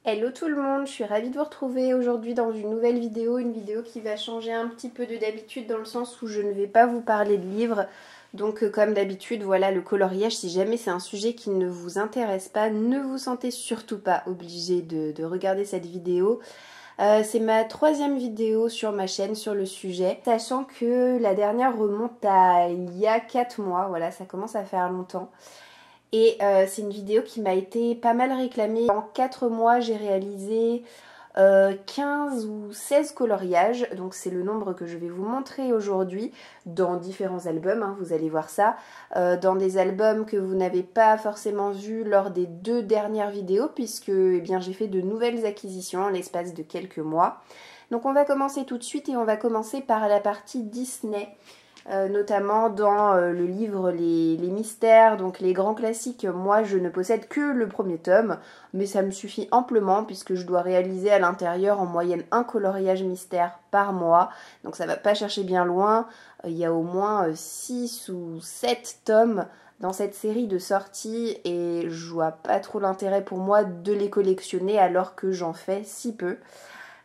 Hello tout le monde, je suis ravie de vous retrouver aujourd'hui dans une nouvelle vidéo, une vidéo qui va changer un petit peu de d'habitude dans le sens où je ne vais pas vous parler de livres. Donc comme d'habitude, voilà le coloriage, si jamais c'est un sujet qui ne vous intéresse pas, ne vous sentez surtout pas obligé de regarder cette vidéo. C'est ma troisième vidéo sur ma chaîne sur le sujet, sachant que la dernière remonte à il y a 4 mois, voilà ça commence à faire longtemps. Et c'est une vidéo qui m'a été pas mal réclamée. En 4 mois, j'ai réalisé 15 ou 16 coloriages. Donc c'est le nombre que je vais vous montrer aujourd'hui dans différents albums, hein, vous allez voir ça. Dans des albums que vous n'avez pas forcément vus lors des 2 dernières vidéos, puisque eh bien, j'ai fait de nouvelles acquisitions en l'espace de quelques mois. Donc on va commencer tout de suite et on va commencer par la partie Disney. Notamment dans le livre les mystères, donc les grands classiques. Moi je ne possède que le premier tome, mais ça me suffit amplement puisque je dois réaliser à l'intérieur en moyenne un coloriage mystère par mois, donc ça va pas chercher bien loin. Il y a au moins 6 ou 7 tomes dans cette série de sorties et je vois pas trop l'intérêt pour moi de les collectionner alors que j'en fais si peu.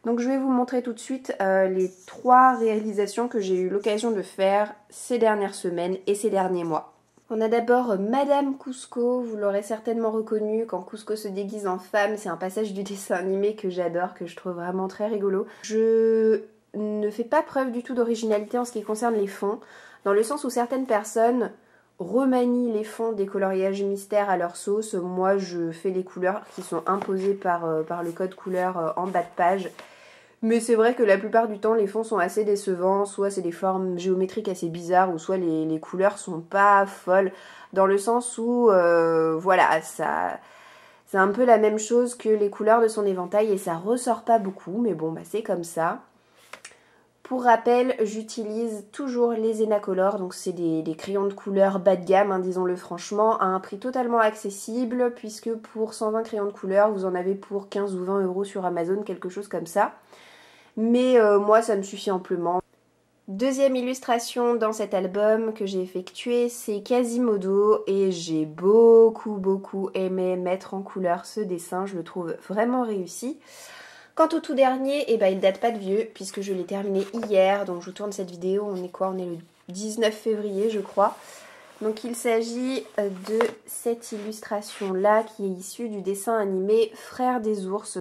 Donc je vais vous montrer tout de suite les 3 réalisations que j'ai eu l'occasion de faire ces dernières semaines et ces derniers mois. On a d'abord Madame Kuzco, vous l'aurez certainement reconnu, quand Kuzco se déguise en femme, c'est un passage du dessin animé que j'adore, que je trouve vraiment très rigolo. Je ne fais pas preuve du tout d'originalité en ce qui concerne les fonds, dans le sens où certaines personnes remanient les fonds des coloriages mystères à leur sauce. Moi je fais les couleurs qui sont imposées par le code couleur en bas de page. Mais c'est vrai que la plupart du temps les fonds sont assez décevants, soit c'est des formes géométriques assez bizarres, ou soit les couleurs sont pas folles, dans le sens où voilà, ça c'est un peu la même chose que les couleurs de son éventail et ça ressort pas beaucoup, mais bon bah c'est comme ça. Pour rappel, j'utilise toujours les Enacolor, donc c'est des crayons de couleur bas de gamme, hein, disons-le franchement, à un prix totalement accessible, puisque pour 120 crayons de couleur, vous en avez pour 15 ou 20 € sur Amazon, quelque chose comme ça. Mais moi, ça me suffit amplement. Deuxième illustration dans cet album que j'ai effectué, c'est Quasimodo, et j'ai beaucoup aimé mettre en couleur ce dessin, je le trouve vraiment réussi. Quant au tout dernier, eh ben, il date pas de vieux puisque je l'ai terminé hier, donc je vous tourne cette vidéo, on est quoi? On est le 19 février je crois. Donc il s'agit de cette illustration là qui est issue du dessin animé Frères des ours.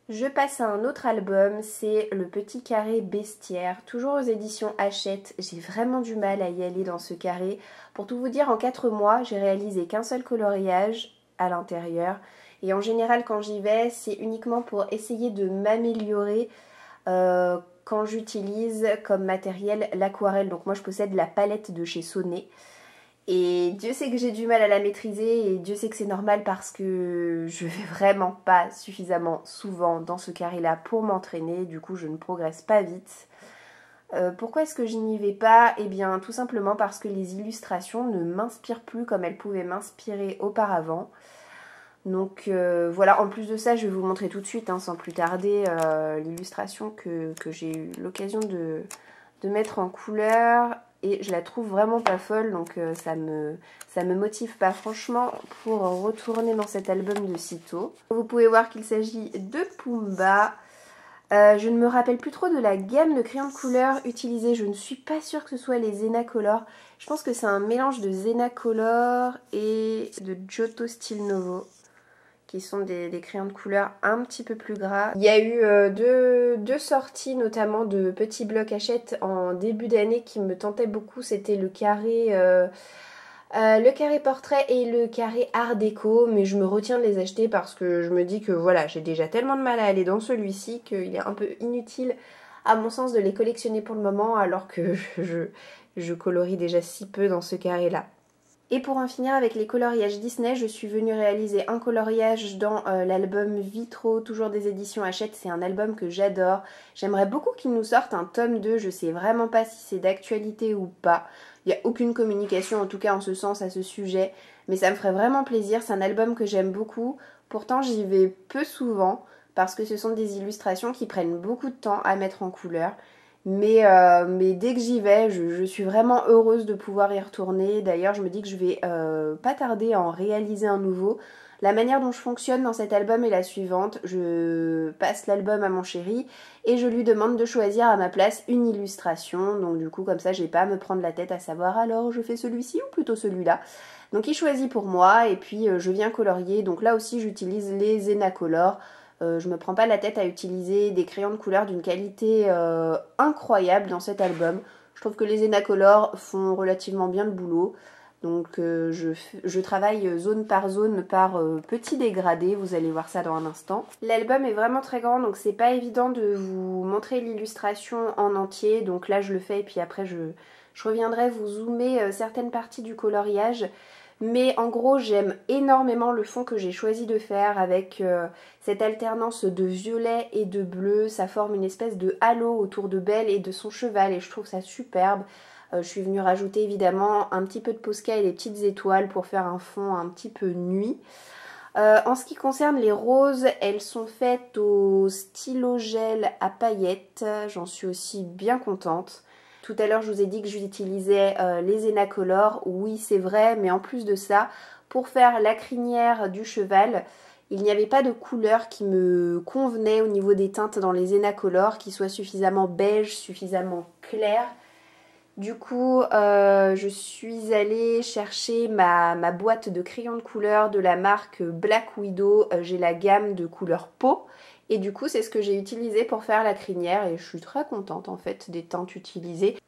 Je passe à un autre album, c'est Le Petit Carré Bestiaire, toujours aux éditions Hachette. J'ai vraiment du mal à y aller dans ce carré. Pour tout vous dire, en 4 mois, j'ai réalisé qu'un seul coloriage à l'intérieur. Et en général, quand j'y vais, c'est uniquement pour essayer de m'améliorer quand j'utilise comme matériel l'aquarelle. Donc moi, je possède la palette de chez Sonnet. Et Dieu sait que j'ai du mal à la maîtriser et Dieu sait que c'est normal parce que je vais vraiment pas suffisamment souvent dans ce carré-là pour m'entraîner. Du coup, je ne progresse pas vite. Pourquoi est-ce que je n'y vais pas? Eh bien, tout simplement parce que les illustrations ne m'inspirent plus comme elles pouvaient m'inspirer auparavant. Donc voilà, en plus de ça, je vais vous montrer tout de suite, hein, sans plus tarder, l'illustration que j'ai eu l'occasion de mettre en couleur. Et je la trouve vraiment pas folle, donc ça me motive pas franchement pour retourner dans cet album de sitôt. Vous pouvez voir qu'il s'agit de Pumba. Je ne me rappelle plus trop de la gamme de crayons de couleur utilisés. Je ne suis pas sûre que ce soit les Zenacolor. Je pense que c'est un mélange de Zenacolor et de Giotto Stilnovo, qui sont des crayons de couleur un petit peu plus gras. Il y a eu deux sorties, notamment de petits blocs Hachette en début d'année qui me tentaient beaucoup. C'était le carré portrait et le carré art déco, mais je me retiens de les acheter parce que je me dis que voilà, j'ai déjà tellement de mal à aller dans celui-ci qu'il est un peu inutile à mon sens de les collectionner pour le moment, alors que je colorie déjà si peu dans ce carré-là. Et pour en finir avec les coloriages Disney, je suis venue réaliser un coloriage dans l'album Vitro, toujours des éditions Hachette. C'est un album que j'adore. J'aimerais beaucoup qu'il nous sorte un tome 2, je sais vraiment pas si c'est d'actualité ou pas. Il n'y a aucune communication en tout cas en ce sens à ce sujet, mais ça me ferait vraiment plaisir. C'est un album que j'aime beaucoup, pourtant j'y vais peu souvent parce que ce sont des illustrations qui prennent beaucoup de temps à mettre en couleur. Mais dès que j'y vais, je suis vraiment heureuse de pouvoir y retourner. D'ailleurs, je me dis que je vais pas tarder à en réaliser un nouveau. La manière dont je fonctionne dans cet album est la suivante. Je passe l'album à mon chéri et je lui demande de choisir à ma place une illustration. Donc du coup comme ça j'ai pas à me prendre la tête à savoir alors je fais celui-ci ou plutôt celui-là. Donc il choisit pour moi et puis je viens colorier. Donc là aussi j'utilise les Zenacolor. Je me prends pas la tête à utiliser des crayons de couleur d'une qualité incroyable dans cet album. Je trouve que les Zenacolor font relativement bien le boulot. Donc je travaille zone par petit dégradé, vous allez voir ça dans un instant. L'album est vraiment très grand, donc c'est pas évident de vous montrer l'illustration en entier. Donc là je le fais et puis après je reviendrai vous zoomer certaines parties du coloriage. Mais en gros j'aime énormément le fond que j'ai choisi de faire avec cette alternance de violet et de bleu. Ça forme une espèce de halo autour de Belle et de son cheval et je trouve ça superbe. Je suis venue rajouter évidemment un petit peu de Posca et des petites étoiles pour faire un fond un petit peu nuit. En ce qui concerne les roses, elles sont faites au stylo gel à paillettes. J'en suis aussi bien contente. Tout à l'heure je vous ai dit que j'utilisais les Zenacolor. Oui c'est vrai, mais en plus de ça, pour faire la crinière du cheval, il n'y avait pas de couleur qui me convenait au niveau des teintes dans les Zenacolor, qui soit suffisamment beige, suffisamment clair. Du coup, je suis allée chercher ma boîte de crayons de couleur de la marque Black Widow. J'ai la gamme de couleur peau. Et du coup, c'est ce que j'ai utilisé pour faire la crinière. Et je suis très contente en fait des teintes utilisées.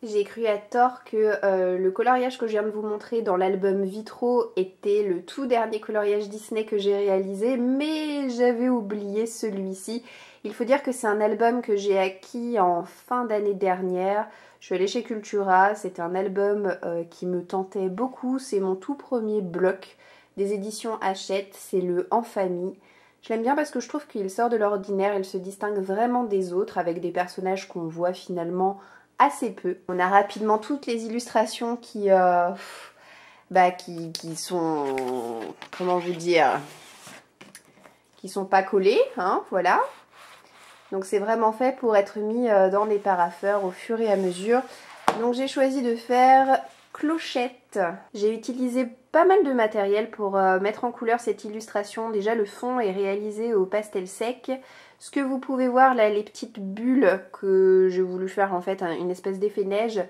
J'ai cru à tort que le coloriage que je viens de vous montrer dans l'album Vitro était le tout dernier coloriage Disney que j'ai réalisé, mais j'avais oublié celui-ci. Il faut dire que c'est un album que j'ai acquis en fin d'année dernière. Je suis allée chez Cultura, c'est un album qui me tentait beaucoup. C'est mon tout premier bloc des éditions Hachette, c'est le En Famille. Je l'aime bien parce que je trouve qu'il sort de l'ordinaire, il se distingue vraiment des autres avec des personnages qu'on voit finalement assez peu. On a rapidement toutes les illustrations qui sont, comment vous dire, qui sont pas collées, hein, voilà. Donc c'est vraiment fait pour être mis dans les parapheurs au fur et à mesure. Donc j'ai choisi de faire clochette. J'ai utilisé pas mal de matériel pour mettre en couleur cette illustration. Déjà le fond est réalisé au pastel sec. Ce que vous pouvez voir là, les petites bulles que j'ai voulu faire en fait une espèce d'effet neige.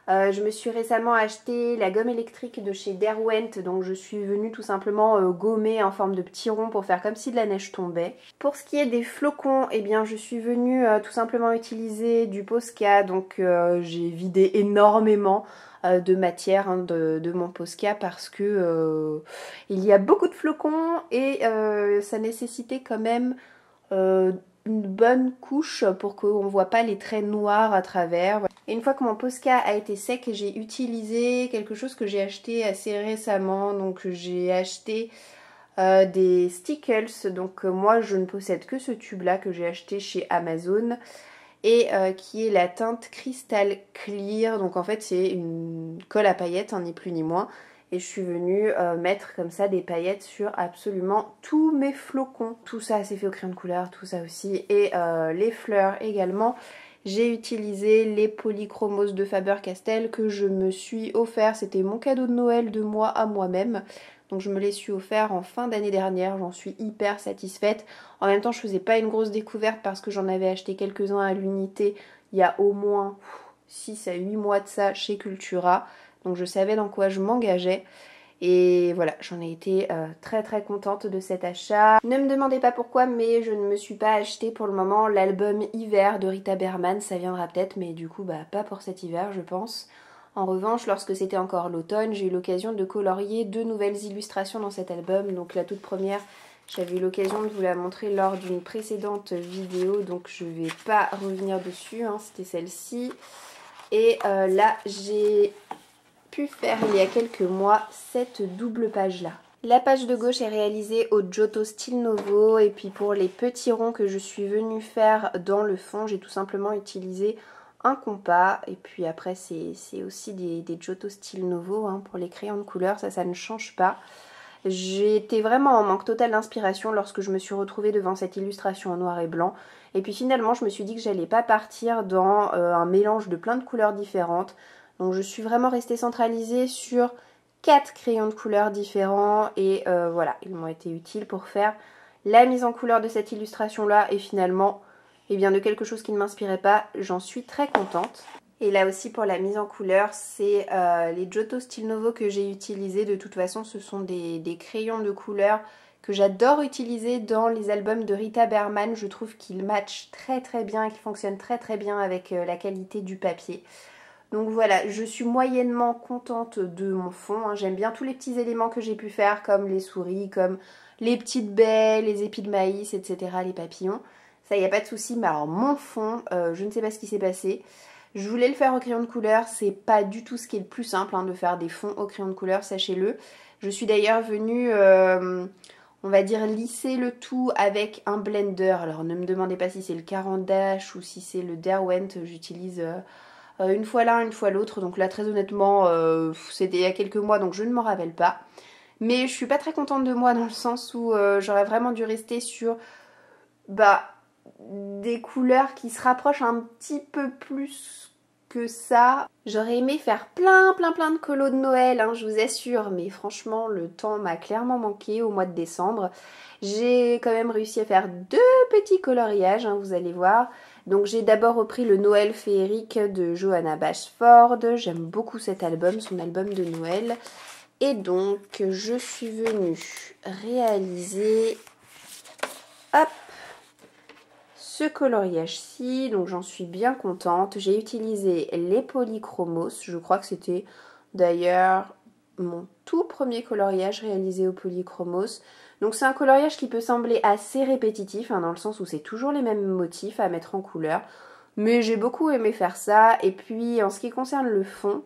Je me suis récemment acheté la gomme électrique de chez Derwent, donc je suis venue tout simplement gommer en forme de petits ronds pour faire comme si de la neige tombait. Pour ce qui est des flocons, eh bien je suis venue tout simplement utiliser du Posca, donc j'ai vidé énormément de matière de mon Posca parce que il y a beaucoup de flocons et ça nécessitait quand même une bonne couche pour qu'on ne voit pas les traits noirs à travers. Et une fois que mon Posca a été sec, j'ai utilisé quelque chose que j'ai acheté assez récemment. Donc j'ai acheté des Stickles. Donc moi je ne possède que ce tube là que j'ai acheté chez Amazon. Et qui est la teinte Crystal Clear. Donc en fait c'est une colle à paillettes, ni plus ni moins. Et je suis venue mettre comme ça des paillettes sur absolument tous mes flocons. Tout ça c'est fait au crayon de couleur, tout ça aussi. Et les fleurs également. J'ai utilisé les polychromos de Faber-Castell que je me suis offert. C'était mon cadeau de Noël de moi à moi-même. Donc je me les suis offert en fin d'année dernière. J'en suis hyper satisfaite. En même temps je faisais pas une grosse découverte parce que j'en avais acheté quelques-uns à l'unité il y a au moins 6 à 8 mois de ça chez Cultura. Donc je savais dans quoi je m'engageais. Et voilà, j'en ai été très très contente de cet achat. Ne me demandez pas pourquoi, mais je ne me suis pas acheté pour le moment l'album hiver de Rita Berman. Ça viendra peut-être, mais du coup pas pour cet hiver je pense. En revanche, lorsque c'était encore l'automne, j'ai eu l'occasion de colorier 2 nouvelles illustrations dans cet album. Donc la toute première, j'avais eu l'occasion de vous la montrer lors d'une précédente vidéo, donc je ne vais pas revenir dessus, hein, c'était celle-ci. Et là, j'ai pu faire il y a quelques mois cette double page là. La page de gauche est réalisée au Giotto Stil Novo et puis pour les petits ronds que je suis venue faire dans le fond, j'ai tout simplement utilisé un compas et puis après c'est aussi des Giotto Stil Novo hein, pour les crayons de couleur, ça ne change pas. J'ai été vraiment en manque total d'inspiration lorsque je me suis retrouvée devant cette illustration en noir et blanc. Et puis finalement, je me suis dit que j'allais pas partir dans un mélange de plein de couleurs différentes. Donc je suis vraiment restée centralisée sur 4 crayons de couleurs différents. Et voilà, ils m'ont été utiles pour faire la mise en couleur de cette illustration-là. Et finalement, eh bien, de quelque chose qui ne m'inspirait pas, j'en suis très contente. Et là aussi pour la mise en couleur, c'est les Giotto Stilnovo que j'ai utilisés. De toute façon, ce sont des crayons de couleur que j'adore utiliser dans les albums de Rita Berman. Je trouve qu'ils matchent très très bien et qu'ils fonctionnent très très bien avec la qualité du papier. Donc voilà, je suis moyennement contente de mon fond. J'aime bien tous les petits éléments que j'ai pu faire, comme les souris, comme les petites baies, les épis de maïs, etc., les papillons. Ça, il n'y a pas de souci. Mais alors mon fond, je ne sais pas ce qui s'est passé. Je voulais le faire au crayon de couleur, c'est pas du tout ce qui est le plus simple de faire des fonds au crayon de couleur, sachez-le. Je suis d'ailleurs venue, on va dire, lisser le tout avec un blender. Alors ne me demandez pas si c'est le Caran d'Ache ou si c'est le Derwent, j'utilise une fois l'un, une fois l'autre. Donc là, très honnêtement, c'était il y a quelques mois, donc je ne m'en rappelle pas. Mais je suis pas très contente de moi dans le sens où j'aurais vraiment dû rester sur des couleurs qui se rapprochent un petit peu plus que ça. J'aurais aimé faire plein de colos de Noël, je vous assure, mais franchement le temps m'a clairement manqué au mois de décembre. J'ai quand même réussi à faire 2 petits coloriages, vous allez voir. Donc j'ai d'abord repris le Noël féerique de Johanna Bashford. J'aime beaucoup cet album, son album de Noël. Et donc je suis venue réaliser, hop, ce coloriage-ci, donc j'en suis bien contente. J'ai utilisé les Polychromos, je crois que c'était d'ailleurs mon tout premier coloriage réalisé au Polychromos. Donc c'est un coloriage qui peut sembler assez répétitif, dans le sens où c'est toujours les mêmes motifs à mettre en couleur. Mais j'ai beaucoup aimé faire ça. Et puis en ce qui concerne le fond,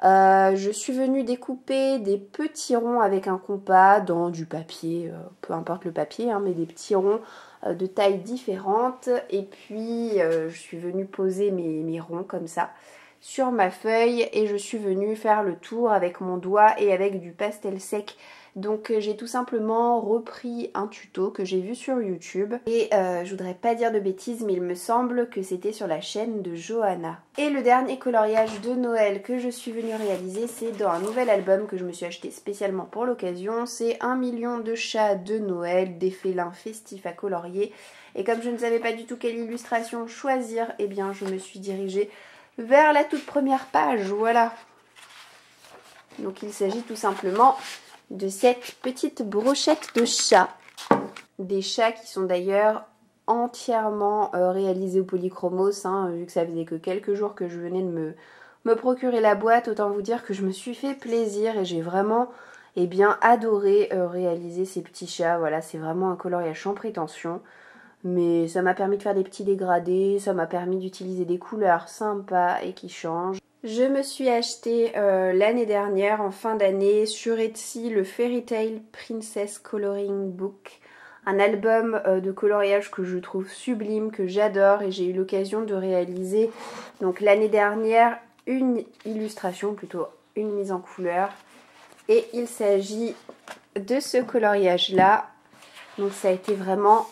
je suis venue découper des petits ronds avec un compas dans du papier, peu importe le papier, mais des petits ronds de tailles différentes. Et puis je suis venue poser mes ronds comme ça sur ma feuille et je suis venue faire le tour avec mon doigt et avec du pastel sec. Donc j'ai tout simplement repris un tuto que j'ai vu sur YouTube et je voudrais pas dire de bêtises, mais il me semble que c'était sur la chaîne de Johanna. Et le dernier coloriage de Noël que je suis venue réaliser, c'est dans un nouvel album que je me suis acheté spécialement pour l'occasion. C'est 1 million de chats de Noël, des félins festifs à colorier. Et comme je ne savais pas du tout quelle illustration choisir, eh bien je me suis dirigée vers la toute première page, voilà. Donc il s'agit tout simplement de cette petite brochette de chats. Des chats qui sont d'ailleurs entièrement réalisés au Polychromos, vu que ça faisait que quelques jours que je venais de me procurer la boîte. Autant vous dire que je me suis fait plaisir et j'ai vraiment adoré réaliser ces petits chats. Voilà, c'est vraiment un coloriage sans prétention. Mais ça m'a permis de faire des petits dégradés, ça m'a permis d'utiliser des couleurs sympas et qui changent. Je me suis acheté l'année dernière, en fin d'année, sur Etsy, le Fairy Tail Princess Coloring Book. Un album de coloriage que je trouve sublime, que j'adore, et j'ai eu l'occasion de réaliser donc l'année dernière une illustration, plutôt une mise en couleur. Et il s'agit de ce coloriage-là. Donc ça a été vraiment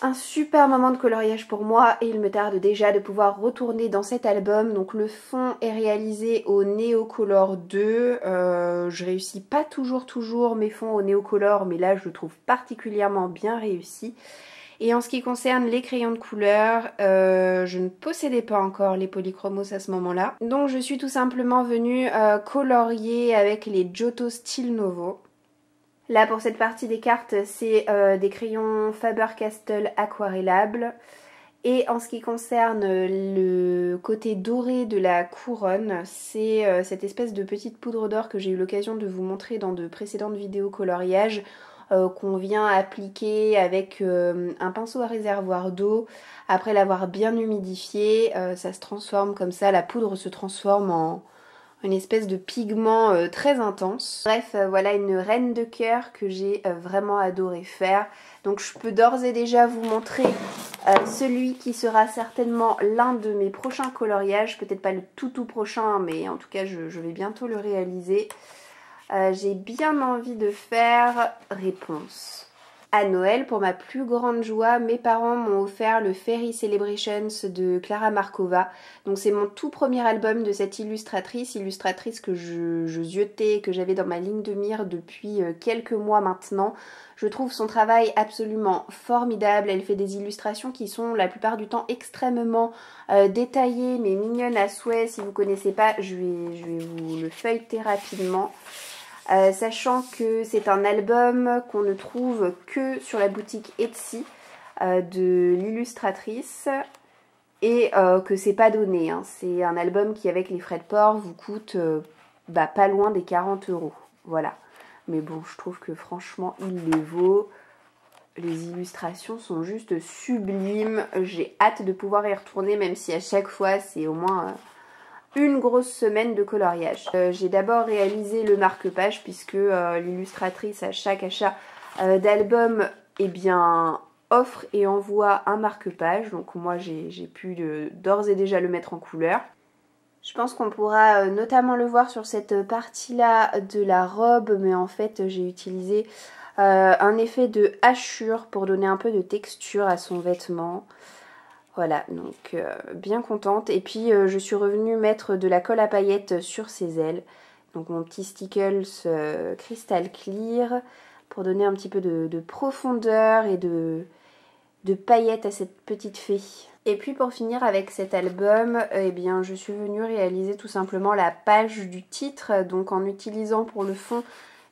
un super moment de coloriage pour moi et il me tarde déjà de pouvoir retourner dans cet album. Donc le fond est réalisé au Neocolor 2. Je réussis pas toujours mes fonds au Neocolor, mais là je le trouve particulièrement bien réussi. Et en ce qui concerne les crayons de couleur, je ne possédais pas encore les Polychromos à ce moment-là. Donc je suis tout simplement venue colorier avec les Giotto Stilnovo. Là pour cette partie des cartes, c'est des crayons Faber-Castell aquarellables. Et en ce qui concerne le côté doré de la couronne, c'est cette espèce de petite poudre d'or que j'ai eu l'occasion de vous montrer dans de précédentes vidéos coloriage, qu'on vient appliquer avec un pinceau à réservoir d'eau. Après l'avoir bien humidifié, ça se transforme comme ça, la poudre se transforme en une espèce de pigment très intense. Bref, voilà une reine de cœur que j'ai vraiment adoré faire. Donc je peux d'ores et déjà vous montrer celui qui sera certainement l'un de mes prochains coloriages. Peut-être pas le tout prochain, mais en tout cas je vais bientôt le réaliser. J'ai bien envie de faire Réponse. À Noël, pour ma plus grande joie, mes parents m'ont offert le Fairy Celebrations de Clara Markova. Donc c'est mon tout premier album de cette illustratrice que je ziotais, que j'avais dans ma ligne de mire depuis quelques mois maintenant. Je trouve son travail absolument formidable. Elle fait des illustrations qui sont la plupart du temps extrêmement détaillées mais mignonnes à souhait. Si vous ne connaissez pas, je vais vous le feuilleter rapidement. Sachant que c'est un album qu'on ne trouve que sur la boutique Etsy de l'illustratrice et que c'est pas donné. Hein. C'est un album qui, avec les frais de port, vous coûte pas loin des 40 €. Voilà. Mais bon, je trouve que franchement, il les vaut. Les illustrations sont juste sublimes. J'ai hâte de pouvoir y retourner, même si à chaque fois, c'est au moins une grosse semaine de coloriage. J'ai d'abord réalisé le marque-page puisque l'illustratrice à chaque achat d'album offre et envoie un marque-page. Donc moi j'ai pu d'ores et déjà le mettre en couleur. Je pense qu'on pourra notamment le voir sur cette partie-là de la robe, mais en fait j'ai utilisé un effet de hachure pour donner un peu de texture à son vêtement. Voilà, donc bien contente. Et puis je suis revenue mettre de la colle à paillettes sur ses ailes. Donc mon petit Stickles Crystal Clear pour donner un petit peu de profondeur et de paillettes à cette petite fée. Et puis pour finir avec cet album, je suis venue réaliser tout simplement la page du titre. Donc en utilisant pour le fond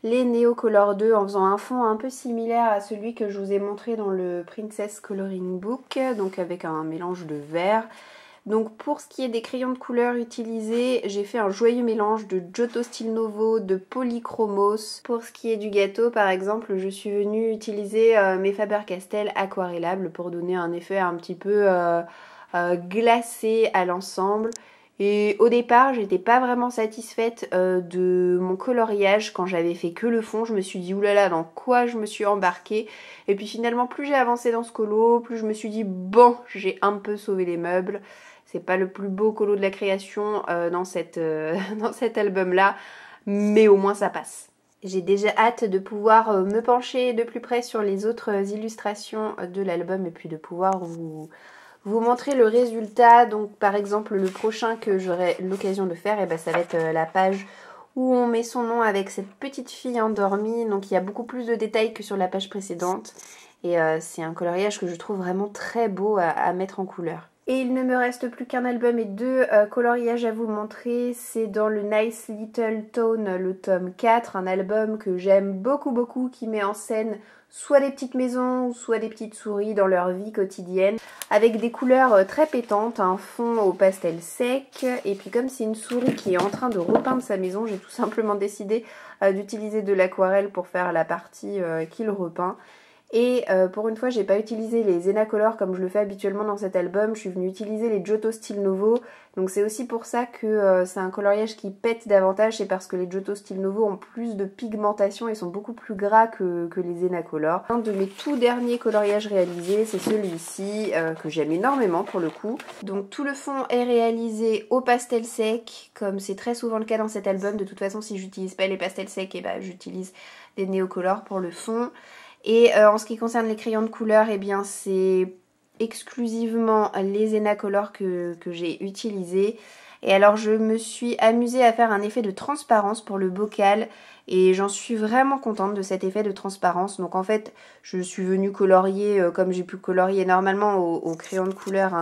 les Neocolor 2 en faisant un fond un peu similaire à celui que je vous ai montré dans le Princess Coloring Book, donc avec un mélange de vert. Donc pour ce qui est des crayons de couleur utilisés, j'ai fait un joyeux mélange de Giotto Stilnovo, de Polychromos. Pour ce qui est du gâteau par exemple, je suis venue utiliser mes Faber-Castell aquarellables pour donner un effet un petit peu glacé à l'ensemble. Et au départ, j'étais pas vraiment satisfaite de mon coloriage quand j'avais fait que le fond. Je me suis dit oulala, dans quoi je me suis embarquée. Et puis finalement, plus j'ai avancé dans ce colo, plus je me suis dit bon, j'ai un peu sauvé les meubles. C'est pas le plus beau colo de la création dans cet album-là, mais au moins ça passe. J'ai déjà hâte de pouvoir me pencher de plus près sur les autres illustrations de l'album et puis de pouvoir vous montrer le résultat. Donc par exemple le prochain que j'aurai l'occasion de faire, ça va être la page où on met son nom avec cette petite fille endormie. Donc il y a beaucoup plus de détails que sur la page précédente. Et c'est un coloriage que je trouve vraiment très beau à mettre en couleur. Et il ne me reste plus qu'un album et deux coloriages à vous montrer. C'est dans le Nice Little Tone, le tome 4, un album que j'aime beaucoup beaucoup, qui met en scène soit des petites maisons, soit des petites souris dans leur vie quotidienne, avec des couleurs très pétantes, un fond au pastel sec. Et puis comme c'est une souris qui est en train de repeindre sa maison, j'ai tout simplement décidé d'utiliser de l'aquarelle pour faire la partie qu'il repeint. Et pour une fois, j'ai pas utilisé les Zenacolor comme je le fais habituellement dans cet album. Je suis venue utiliser les Giotto Stilnovo. Donc c'est aussi pour ça que c'est un coloriage qui pète davantage. C'est parce que les Giotto Stilnovo ont plus de pigmentation et sont beaucoup plus gras que les Zenacolor. Un de mes tout derniers coloriages réalisés, c'est celui-ci, que j'aime énormément pour le coup. Donc tout le fond est réalisé au pastel sec, comme c'est très souvent le cas dans cet album. De toute façon, si j'utilise pas les pastels secs, j'utilise des Neocolor pour le fond. Et en ce qui concerne les crayons de couleur, c'est exclusivement les Zenacolor que j'ai utilisés. Et alors je me suis amusée à faire un effet de transparence pour le bocal et j'en suis vraiment contente de cet effet de transparence. Donc en fait, je suis venue colorier comme j'ai pu colorier normalement au crayon de couleur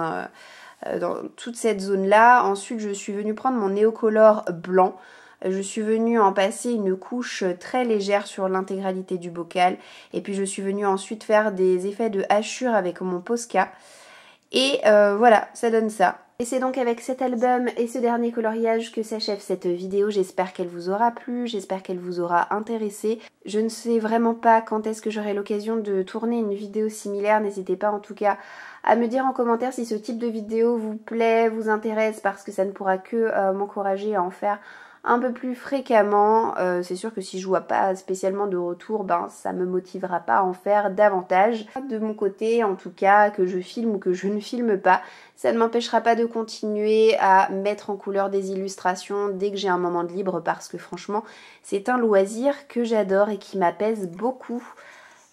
dans toute cette zone-là. Ensuite, je suis venue prendre mon Neocolor blanc. Je suis venue en passer une couche très légère sur l'intégralité du bocal. Et puis je suis venue ensuite faire des effets de hachure avec mon Posca. Et voilà, ça donne ça. Et c'est donc avec cet album et ce dernier coloriage que s'achève cette vidéo. J'espère qu'elle vous aura plu, j'espère qu'elle vous aura intéressé. Je ne sais vraiment pas quand est-ce que j'aurai l'occasion de tourner une vidéo similaire. N'hésitez pas en tout cas à me dire en commentaire si ce type de vidéo vous plaît, vous intéresse, parce que ça ne pourra que m'encourager à en faire un peu plus fréquemment. C'est sûr que si je vois pas spécialement de retour, ben ça me motivera pas à en faire davantage. De mon côté, en tout cas, que je filme ou que je ne filme pas, ça ne m'empêchera pas de continuer à mettre en couleur des illustrations dès que j'ai un moment de libre parce que franchement, c'est un loisir que j'adore et qui m'apaise beaucoup.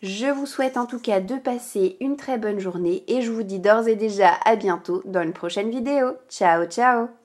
Je vous souhaite en tout cas de passer une très bonne journée et je vous dis d'ores et déjà à bientôt dans une prochaine vidéo. Ciao ciao!